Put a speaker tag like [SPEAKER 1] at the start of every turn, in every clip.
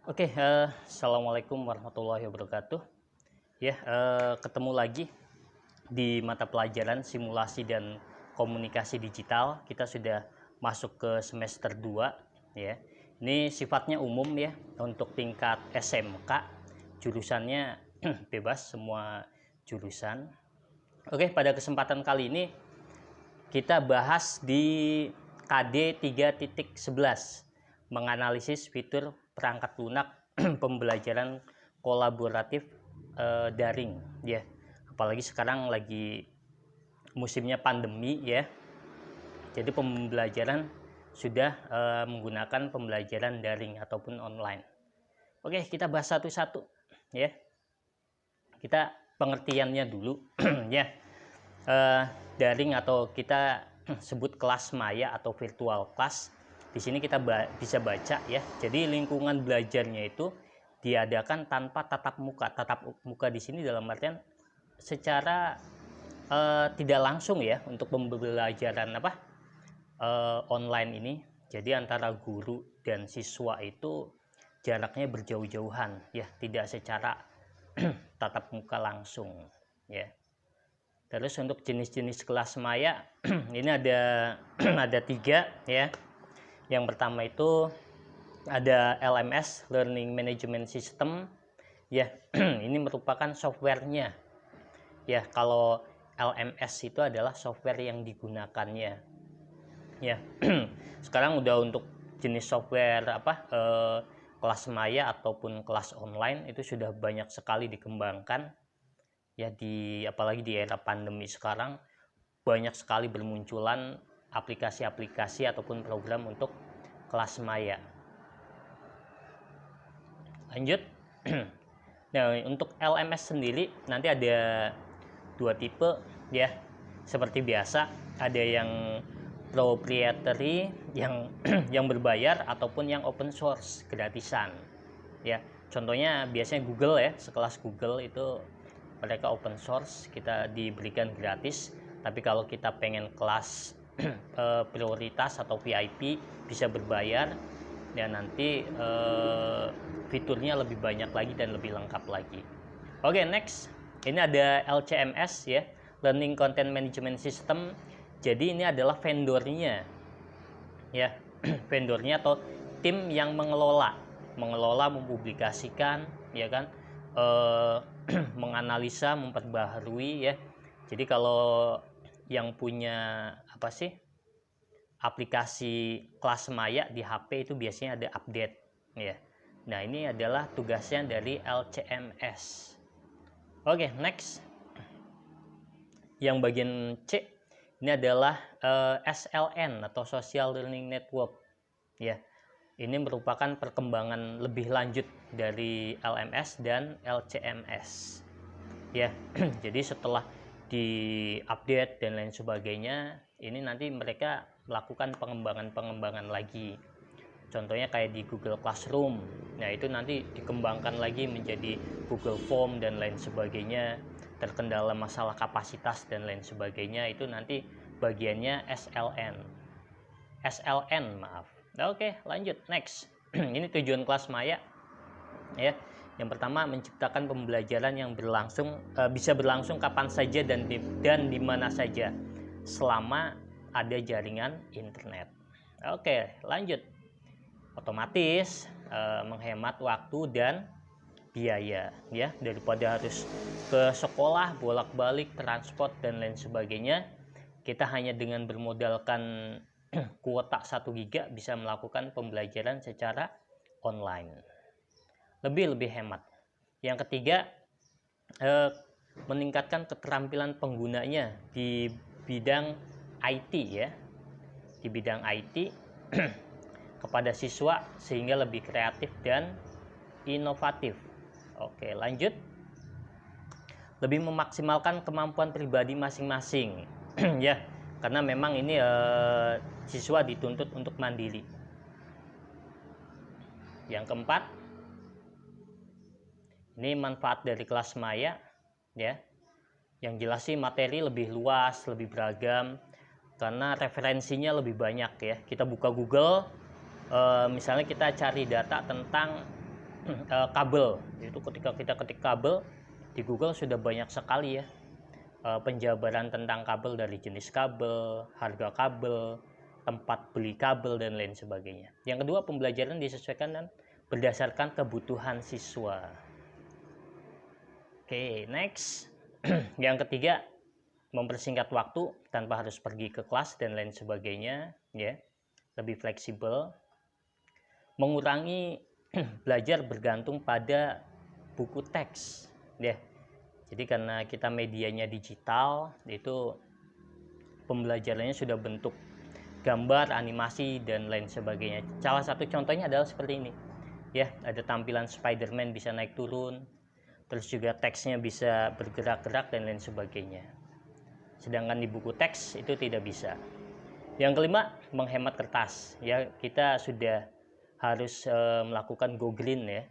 [SPEAKER 1] Oke, assalamualaikum warahmatullahi wabarakatuh. Ya, ketemu lagi di mata pelajaran simulasi dan komunikasi digital. Kita sudah masuk ke semester 2, ya. Ini sifatnya umum ya untuk tingkat SMK. Jurusannya bebas semua jurusan. Oke, pada kesempatan kali ini kita bahas di KD 3.11, menganalisis fitur perangkat lunak pembelajaran kolaboratif daring ya. Apalagi sekarang lagi musimnya pandemi ya. Jadi pembelajaran sudah menggunakan pembelajaran daring ataupun online. Oke, kita bahas satu-satu ya. Kita pengertiannya dulu ya. Daring atau kita sebut kelas maya atau virtual class. Di sini kita bisa baca ya. Jadi lingkungan belajarnya itu diadakan tanpa tatap muka. Tatap muka di sini dalam artian secara tidak langsung ya untuk pembelajaran online ini. Jadi antara guru dan siswa itu jaraknya berjauh-jauhan ya, tidak secara tatap muka langsung ya. Terus untuk jenis-jenis kelas maya ini ada ada 3 ya. Yang pertama itu ada LMS, Learning Management System ya. Ini merupakan softwarenya ya. Kalau LMS itu adalah software yang digunakannya ya. Sekarang udah untuk jenis software kelas maya ataupun kelas online itu sudah banyak sekali dikembangkan ya, apalagi di era pandemi sekarang banyak sekali bermunculan aplikasi-aplikasi ataupun program untuk kelas maya. Lanjut. Nah, untuk LMS sendiri nanti ada 2 tipe ya. Seperti biasa, ada yang proprietary yang yang berbayar ataupun yang open source gratisan. Ya, contohnya biasanya Google ya, sekelas Google itu mereka open source, kita diberikan gratis. Tapi kalau kita pengen kelas prioritas atau VIP bisa berbayar dan nanti fiturnya lebih banyak lagi dan lebih lengkap lagi. Oke, next. Ini ada LCMS ya, Learning Content Management System. Jadi ini adalah vendornya ya. Vendornya atau tim yang mengelola mempublikasikan ya kan, menganalisa, memperbaharui ya. Jadi kalau yang punya aplikasi kelas maya di HP itu biasanya ada update ya. Nah, ini adalah tugasnya dari LCMS. Oke, next. Yang bagian C ini adalah SLN atau Social Learning Network ya. Ini merupakan perkembangan lebih lanjut dari LMS dan LCMS ya. Jadi setelah diupdate dan lain sebagainya, ini nanti mereka melakukan pengembangan lagi. Contohnya kayak di Google Classroom. Nah, itu nanti dikembangkan lagi menjadi Google Form dan lain sebagainya. Terkendala masalah kapasitas dan lain sebagainya, itu nanti bagiannya SLN, maaf. Oke, lanjut, next. Ini tujuan kelas maya ya. Yang pertama, menciptakan pembelajaran yang bisa berlangsung kapan saja dan di mana saja selama ada jaringan internet. Oke, lanjut. Otomatis menghemat waktu dan biaya ya, daripada harus ke sekolah bolak-balik transport dan lain sebagainya. Kita hanya dengan bermodalkan kuota 1 GB bisa melakukan pembelajaran secara online, lebih hemat. Yang ketiga, meningkatkan keterampilan penggunanya di bidang IT ya, di bidang IT kepada siswa sehingga lebih kreatif dan inovatif. Oke, lanjut. Lebih memaksimalkan kemampuan pribadi masing-masing ya, karena memang ini siswa dituntut untuk mandiri. Yang keempat, ini manfaat dari kelas maya ya. Yang jelas sih materi lebih luas, lebih beragam karena referensinya lebih banyak ya. Kita buka Google, misalnya kita cari data tentang kabel. Itu ketika kita ketik kabel di Google sudah banyak sekali ya penjabaran tentang kabel, dari jenis kabel, harga kabel, tempat beli kabel, dan lain sebagainya. Yang kedua, pembelajaran disesuaikan dan berdasarkan kebutuhan siswa. Oke, next. Yang ketiga, mempersingkat waktu tanpa harus pergi ke kelas dan lain sebagainya, ya. Lebih fleksibel. Mengurangi belajar bergantung pada buku teks, ya. Jadi karena kita medianya digital, itu pembelajarannya sudah bentuk gambar, animasi, dan lain sebagainya. Salah satu contohnya adalah seperti ini, ya. Ada tampilan Spider-Man bisa naik turun, terus juga teksnya bisa bergerak-gerak dan lain sebagainya. Sedangkan di buku teks itu tidak bisa. Yang kelima, menghemat kertas. Ya, kita sudah harus melakukan go green ya.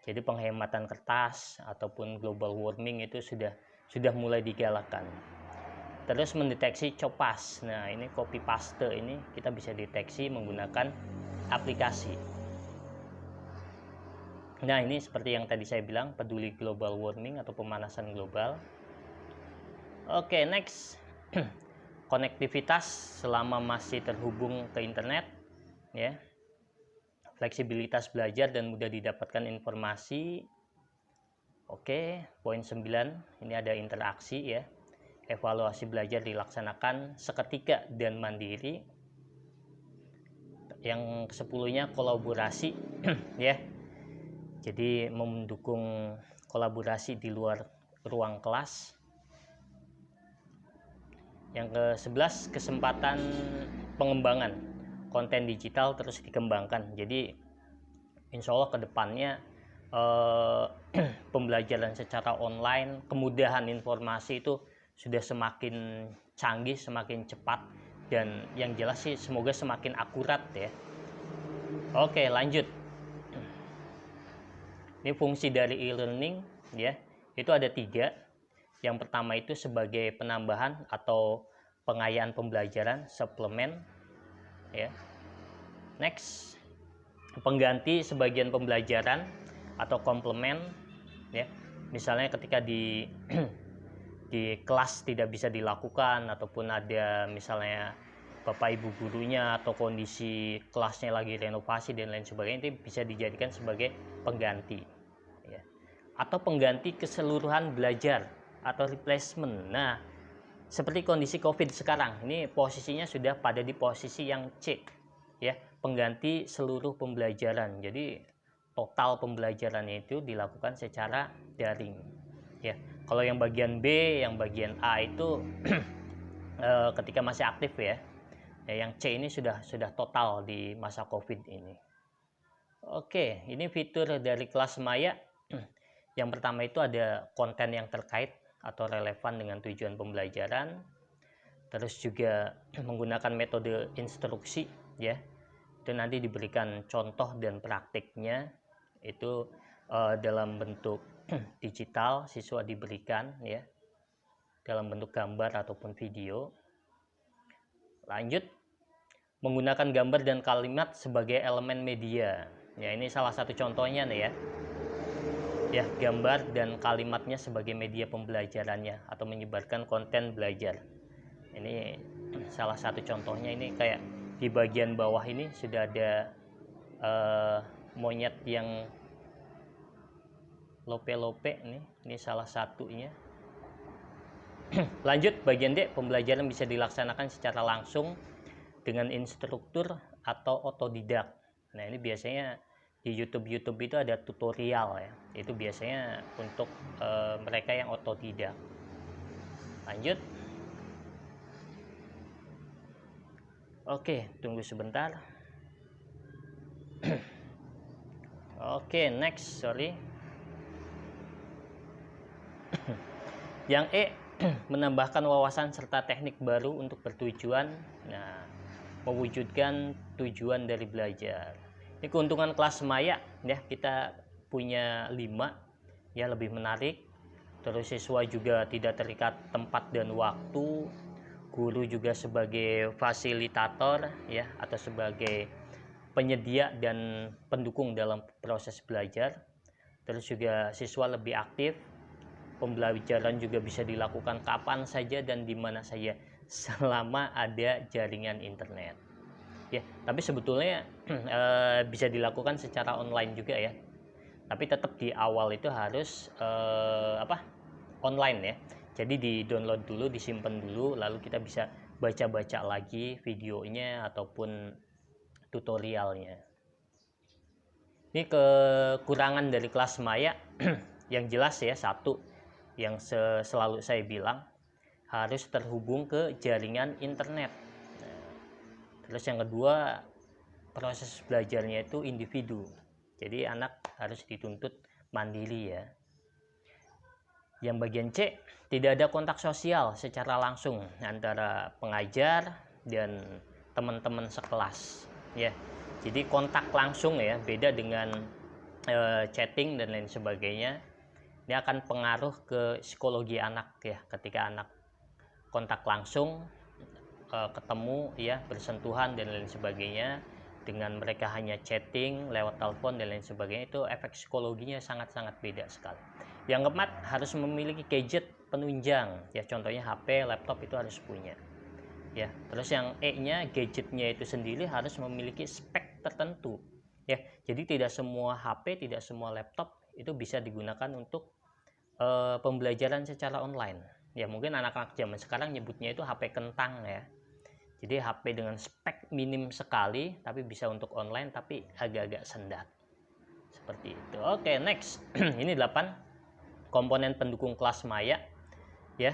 [SPEAKER 1] Jadi penghematan kertas ataupun global warming itu sudah mulai digalakkan. Terus mendeteksi copas. Nah, ini copy paste ini kita bisa deteksi menggunakan aplikasi. Nah, ini seperti yang tadi saya bilang, peduli global warming atau pemanasan global. Oke, next. Konektivitas selama masih terhubung ke internet, ya. Fleksibilitas belajar dan mudah didapatkan informasi. Oke, poin 9, ini ada interaksi ya. Evaluasi belajar dilaksanakan seketika dan mandiri. Yang ke-10-nya kolaborasi ya. Jadi mendukung kolaborasi di luar ruang kelas. Yang ke-11, kesempatan pengembangan konten digital terus dikembangkan. Jadi insya Allah kedepannya pembelajaran secara online, kemudahan informasi itu sudah semakin canggih, semakin cepat, dan yang jelas sih semoga semakin akurat ya. Oke, lanjut. Ini fungsi dari e-learning ya, itu ada 3. Yang pertama itu sebagai penambahan atau pengayaan pembelajaran, suplemen ya. Next, pengganti sebagian pembelajaran atau komplement ya. Misalnya ketika di kelas tidak bisa dilakukan, ataupun ada misalnya bapak ibu gurunya atau kondisi kelasnya lagi renovasi dan lain sebagainya, itu bisa dijadikan sebagai pengganti ya. Atau pengganti keseluruhan belajar atau replacement. Nah, seperti kondisi COVID sekarang, ini posisinya sudah pada di posisi yang C ya, pengganti seluruh pembelajaran. Jadi total pembelajarannya itu dilakukan secara daring ya. Kalau yang bagian B, yang bagian A itu ketika masih aktif ya. Yang C ini sudah total di masa COVID ini. Oke, ini fitur dari kelas Maya. Yang pertama itu ada konten yang terkait atau relevan dengan tujuan pembelajaran. Terus juga menggunakan metode instruksi ya. Itu nanti diberikan contoh dan praktiknya itu dalam bentuk digital, siswa diberikan ya dalam bentuk gambar ataupun video. Lanjut, menggunakan gambar dan kalimat sebagai elemen media. Ya, ini salah satu contohnya nih ya. Ya, gambar dan kalimatnya sebagai media pembelajarannya atau menyebarkan konten belajar. Ini salah satu contohnya. Ini kayak di bagian bawah ini sudah ada monyet yang lope-lope nih. Ini salah satunya. Lanjut, bagian D, pembelajaran bisa dilaksanakan secara langsung dengan instruktur atau otodidak. Nah, ini biasanya di YouTube itu ada tutorial ya. Itu biasanya untuk mereka yang otodidak. Lanjut. Oke, tunggu sebentar. Oke, next, sorry. Yang E, menambahkan wawasan serta teknik baru untuk bertujuan, nah, mewujudkan tujuan dari belajar. Ini keuntungan kelas Maya ya, kita punya 5 ya, lebih menarik. Terus siswa juga tidak terikat tempat dan waktu. Guru juga sebagai fasilitator ya, atau sebagai penyedia dan pendukung dalam proses belajar. Terus juga siswa lebih aktif, pembelajaran juga bisa dilakukan kapan saja dan di mana saja selama ada jaringan internet. Ya, tapi sebetulnya bisa dilakukan secara online juga ya. Tapi tetap di awal itu harus online ya. Jadi di-download dulu, disimpan dulu, lalu kita bisa baca-baca lagi videonya ataupun tutorialnya. Ini kekurangan dari kelas maya yang jelas ya, satu yang selalu saya bilang, harus terhubung ke jaringan internet. Terus yang kedua, proses belajarnya itu individu. Jadi anak harus dituntut mandiri ya. Yang bagian C, tidak ada kontak sosial secara langsung antara pengajar dan teman-teman sekelas ya. Jadi kontak langsung ya, beda dengan chatting dan lain sebagainya. Ini akan pengaruh ke psikologi anak ya, ketika anak kontak langsung, ketemu ya, bersentuhan dan lain sebagainya, dengan mereka hanya chatting lewat telepon dan lain sebagainya, itu efek psikologinya sangat-sangat beda sekali. Yang keempat, harus memiliki gadget penunjang ya, contohnya HP, laptop itu harus punya ya. Terus yang E-nya, gadgetnya itu sendiri harus memiliki spek tertentu ya. Jadi tidak semua HP, tidak semua laptop itu bisa digunakan untuk pembelajaran secara online ya. Mungkin anak-anak zaman sekarang nyebutnya itu HP kentang ya. Jadi HP dengan spek minim sekali tapi bisa untuk online, tapi agak-agak sendat seperti itu. Oke, next. Ini 8 komponen pendukung kelas maya ya.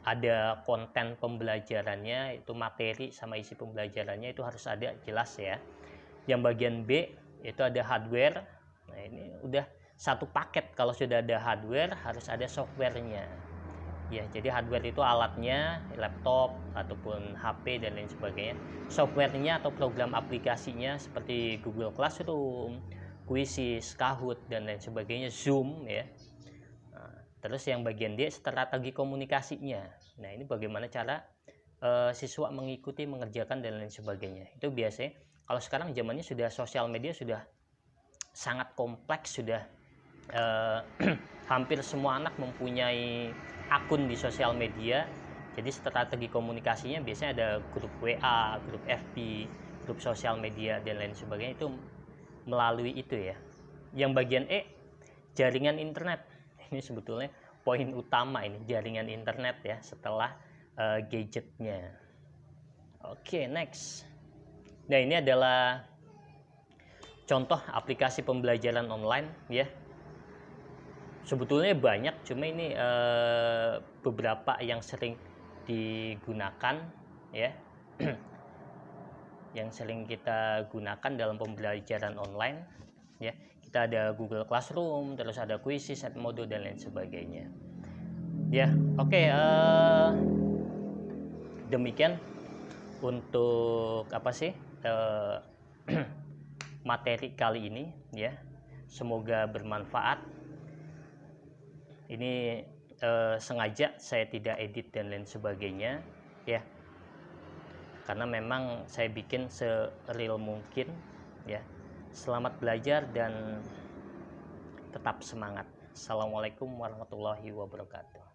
[SPEAKER 1] Ada konten pembelajarannya, itu materi sama isi pembelajarannya itu harus ada jelas ya. Yang bagian B itu ada hardware. Nah, ini udah satu paket. Kalau sudah ada hardware harus ada softwarenya ya. Jadi hardware itu alatnya, laptop ataupun HP dan lain sebagainya. Softwarenya atau program aplikasinya seperti Google Classroom, Quizzes, Kahoot dan lain sebagainya, Zoom ya. Terus yang bagian D, strategi komunikasinya. Nah, ini bagaimana cara siswa mengikuti, mengerjakan dan lain sebagainya. Itu biasanya kalau sekarang zamannya sudah sosial media sudah sangat kompleks, sudah hampir semua anak mempunyai akun di sosial media. Jadi strategi komunikasinya biasanya ada grup WA, grup FB, grup sosial media dan lain sebagainya, itu melalui itu ya. Yang bagian E, jaringan internet. Ini sebetulnya poin utama, ini jaringan internet ya, setelah gadgetnya. Oke, next. Nah, ini adalah contoh aplikasi pembelajaran online ya. Sebetulnya banyak, cuma ini beberapa yang sering digunakan ya. Yang sering kita gunakan dalam pembelajaran online ya. Kita ada Google Classroom, terus ada Quizzes, Edmodo dan lain sebagainya ya. Oke, demikian untuk materi kali ini ya. Semoga bermanfaat. Ini sengaja saya tidak edit dan lain sebagainya ya, karena memang saya bikin se-real mungkin ya. Selamat belajar dan tetap semangat. Assalamualaikum warahmatullahi wabarakatuh.